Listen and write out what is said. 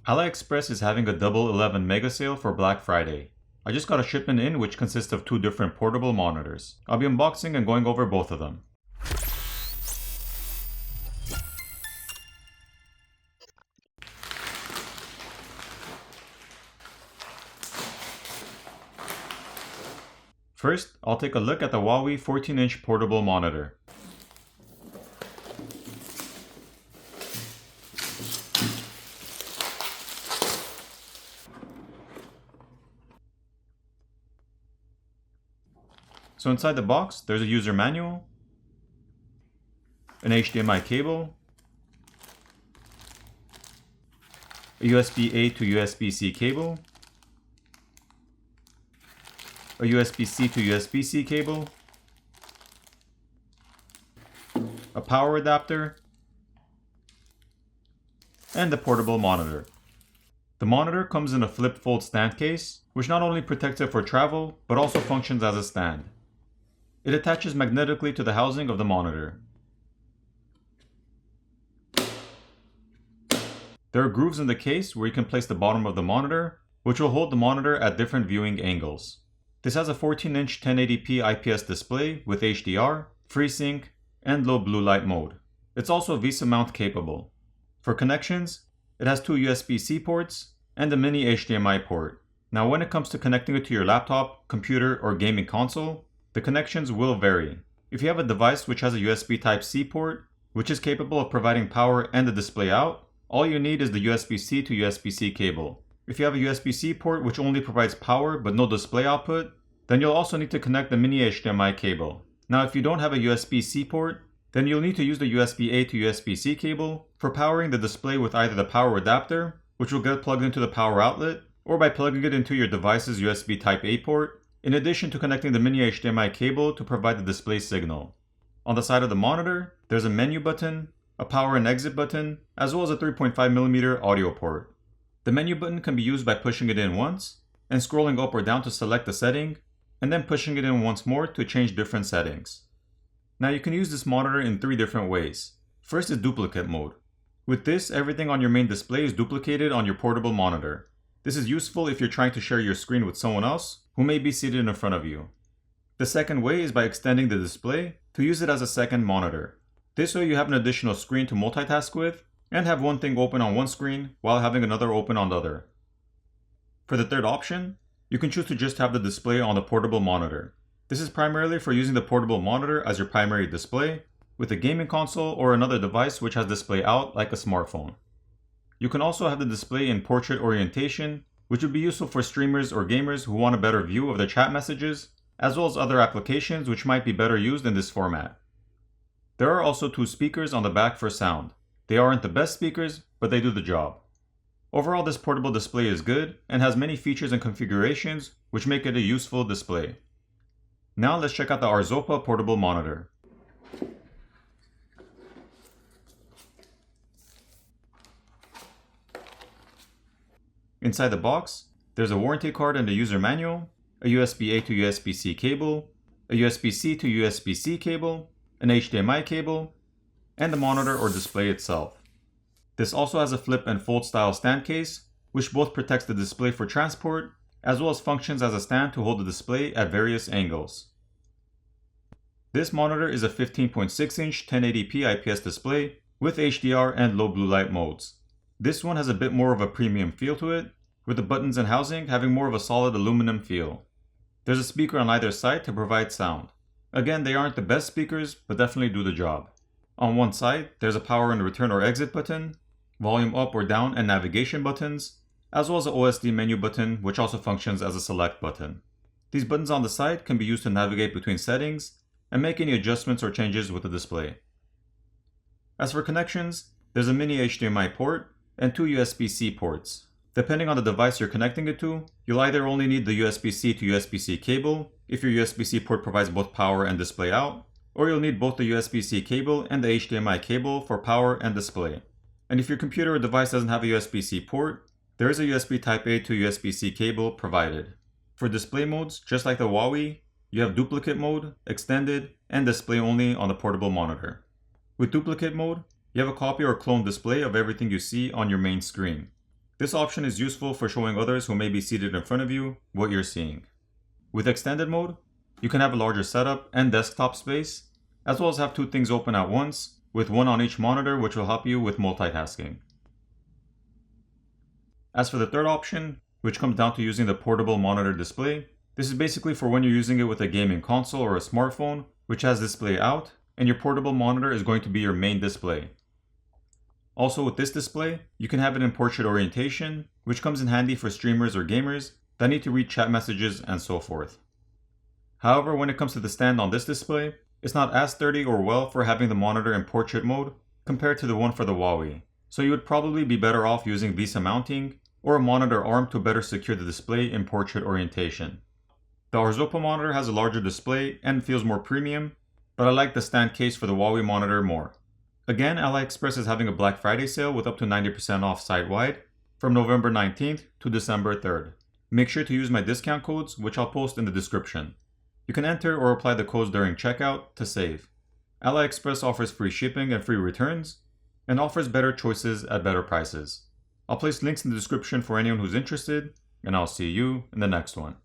AliExpress is having a double 11 mega sale for Black Friday. I just got a shipment in which consists of two different portable monitors. I'll be unboxing and going over both of them. First, I'll take a look at the Wuawe 14-inch portable monitor. So inside the box, there's a user manual, an HDMI cable, a USB-A to USB-C cable, a USB-C to USB-C cable, a power adapter, and the portable monitor. The monitor comes in a flip fold stand case, which not only protects it for travel, but also functions as a stand. It attaches magnetically to the housing of the monitor. There are grooves in the case where you can place the bottom of the monitor, which will hold the monitor at different viewing angles. This has a 14-inch 1080p IPS display with HDR, FreeSync, and low blue light mode. It's also VESA mount capable. For connections, it has two USB-C ports and a mini HDMI port. Now when it comes to connecting it to your laptop, computer, or gaming console, the connections will vary. If you have a device which has a USB Type-C port, which is capable of providing power and the display out, all you need is the USB-C to USB-C cable. If you have a USB-C port which only provides power but no display output, then you'll also need to connect the mini HDMI cable. Now if you don't have a USB-C port, then you'll need to use the USB-A to USB-C cable for powering the display with either the power adapter, which will get plugged into the power outlet, or by plugging it into your device's USB Type-A port, in addition to connecting the mini HDMI cable to provide the display signal. On the side of the monitor, there's a menu button, a power and exit button, as well as a 3.5mm audio port. The menu button can be used by pushing it in once, and scrolling up or down to select the setting, and then pushing it in once more to change different settings. Now you can use this monitor in three different ways. First is duplicate mode. With this, everything on your main display is duplicated on your portable monitor. This is useful if you're trying to share your screen with someone else who may be seated in front of you. The second way is by extending the display to use it as a second monitor. This way you have an additional screen to multitask with and have one thing open on one screen while having another open on the other. For the third option, you can choose to just have the display on the portable monitor. This is primarily for using the portable monitor as your primary display with a gaming console or another device which has display out like a smartphone. You can also have the display in portrait orientation, which would be useful for streamers or gamers who want a better view of their chat messages, as well as other applications which might be better used in this format. There are also two speakers on the back for sound. They aren't the best speakers, but they do the job. Overall, this portable display is good and has many features and configurations which make it a useful display. Now let's check out the Arzopa portable monitor. Inside the box, there's a warranty card and a user manual, a USB-A to USB-C cable, a USB-C to USB-C cable, an HDMI cable, and the monitor or display itself. This also has a flip and fold style stand case, which both protects the display for transport, as well as functions as a stand to hold the display at various angles. This monitor is a 15.6-inch 1080p IPS display with HDR and low blue light modes. This one has a bit more of a premium feel to it, with the buttons and housing having more of a solid aluminum feel. There's a speaker on either side to provide sound. Again, they aren't the best speakers, but definitely do the job. On one side, there's a power and return or exit button, volume up or down and navigation buttons, as well as an OSD menu button which also functions as a select button. These buttons on the side can be used to navigate between settings and make any adjustments or changes with the display. As for connections, there's a mini HDMI port and two USB-C ports. Depending on the device you're connecting it to, you'll either only need the USB-C to USB-C cable if your USB-C port provides both power and display out, or you'll need both the USB-C cable and the HDMI cable for power and display. And if your computer or device doesn't have a USB-C port, there is a USB Type-A to USB-C cable provided. For display modes, just like the Wuawe, you have duplicate mode, extended, and display only on the portable monitor. With duplicate mode, you have a copy or clone display of everything you see on your main screen. This option is useful for showing others who may be seated in front of you what you're seeing. With extended mode, you can have a larger setup and desktop space, as well as have two things open at once, with one on each monitor, which will help you with multitasking. As for the third option, which comes down to using the portable monitor display, this is basically for when you're using it with a gaming console or a smartphone, which has display out, and your portable monitor is going to be your main display. Also with this display, you can have it in portrait orientation, which comes in handy for streamers or gamers that need to read chat messages and so forth. However, when it comes to the stand on this display, it's not as sturdy or well for having the monitor in portrait mode compared to the one for the Wuawe, so you would probably be better off using VESA mounting or a monitor arm to better secure the display in portrait orientation. The Arzopa monitor has a larger display and feels more premium, but I like the stand case for the Wuawe monitor more. Again, AliExpress is having a Black Friday sale with up to 90% off site-wide from November 19th to December 3rd. Make sure to use my discount codes, which I'll post in the description. You can enter or apply the codes during checkout to save. AliExpress offers free shipping and free returns, and offers better choices at better prices. I'll place links in the description for anyone who's interested, and I'll see you in the next one.